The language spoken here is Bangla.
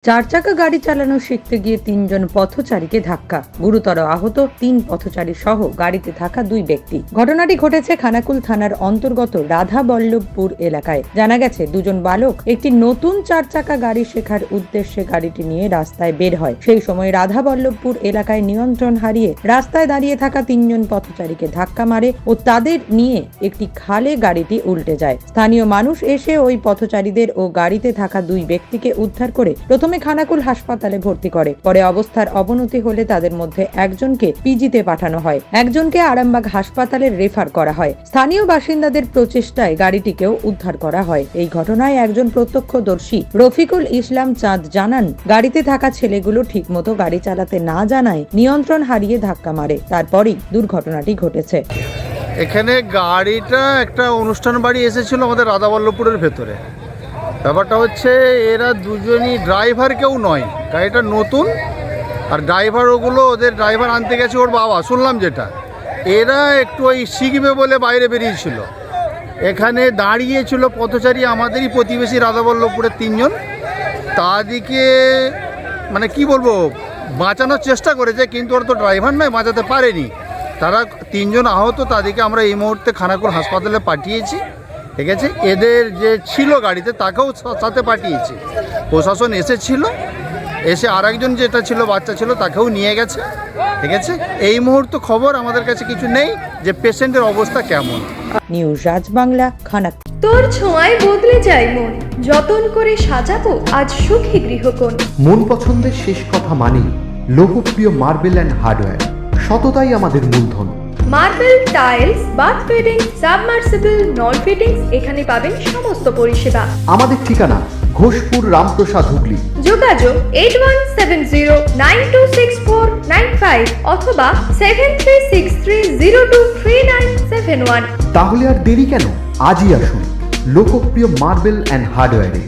চার চাকা গাড়ি চালানো শিখতে গিয়ে ৩ জন পথচারীকে ধাক্কা, গুরুতর আহত ৩ পথচারী সহ গাড়িতে থাকা ২ ব্যক্তি। ঘটনাটি ঘটেছে খানাকুল থানার অন্তর্গত রাধাবল্লভপুর এলাকায়। জানা গেছে, দুজন বালক একটি নতুন ৪ চাকা গাড়ি শেখার উদ্দেশ্যে গাড়িটি নিয়ে রাস্তায় বের হয়। সেই সময় রাধাবল্লভপুর এলাকায় নিয়ন্ত্রণ হারিয়ে রাস্তায় দাঁড়িয়ে থাকা ৩ জন পথচারীকে ধাক্কা মারে ও তাদের নিয়ে একটি খালে গাড়িটি উল্টে যায়। স্থানীয় মানুষ এসে ওই পথচারীদের ও গাড়িতে থাকা ২ ব্যক্তিকে উদ্ধার করে প্রথমে খানাকুল হাসপাতালে ভর্তি করে। পরে অবস্থার অবনতি হলে তাদের মধ্যে একজনকে পিজিতে পাঠানো হয়, একজনকে আরামবাগ হাসপাতালে রেফার করা হয়। স্থানীয় বাসিন্দাদের প্রচেষ্টায় গাড়িটিকেও উদ্ধার করা হয়। এই ঘটনায় একজন প্রত্যক্ষদর্শী রফিকুল ইসলাম চাঁদ জানান, গাড়িতে থাকা ছেলেগুলো ঠিকমতো গাড়ি চালাতে না জানায় নিয়ন্ত্রণ হারিয়ে ধাক্কা মারে, তারপরই দুর্ঘটনাটি ঘটেছে। এখানে গাড়িটা একটা অনুষ্ঠান বাড়ি এসেছিল আমাদের রাধাবল্লভপুরের ভেতরে। ব্যাপারটা হচ্ছে, এরা দুজনই ড্রাইভার কেউ নয়, গাড়িটা নতুন। আর ড্রাইভার ওদের ড্রাইভার আনতে গেছে ওর বাবা, শুনলাম যেটা। এরা একটু ওই শিখবে বলে বাইরে বেরিয়েছিল। এখানে দাঁড়িয়েছিল পথচারী আমাদেরই প্রতিবেশী রাধাবল্লভপুরের ৩ জন। তাদেরকে মানে কি বলবো, বাঁচানোর চেষ্টা করেছে, কিন্তু ওরা তো ড্রাইভার নয়, বাঁচাতে পারেনি। তারা ৩ জন আহত, তাদেরকে আমরা এই মুহূর্তে খানাকুল হাসপাতালে পাঠিয়েছি। ঠিক আছে, এদের যে ছিল গাড়িতে তাকেও সাথে পাঠিয়েছি। প্রশাসন এসেছিল, এসে আরেকজন যেটা ছিল বাচ্চা ছিল তাকেও নিয়ে গেছে। ঠিক আছে, এই মুহূর্তে খবর আমাদের কাছে কিছু নেই যে পেশেন্টের অবস্থা কেমন। নিউজ রাজ বাংলা, খানাকুল। তোর ছোঁয়ায় বদলে যায় মন, যতন করে সাজাবো আজ সুখী গৃহকোণ। মন পছন্দের শেষ কথা মানি লোকপ্রিয় মার্বেল অ্যান্ড হার্ডওয়্যার, সততাই আমাদের মূলধন। Marble, tiles, bath fitting, submersible, নল ফিটিংস, এখানে পাবেন সমস্ত পরিষেবা। আমাদের ঠিকানা ঘোষপুর, রামপ্রসাদ, হুগলি। যোগাযোগ 8170926495 অথবা 7363023971। তাহলে আর দেরি কেন, আজই আসুন লোকপ্রিয় মার্বেল অ্যান্ড হার্ডওয়্যারে।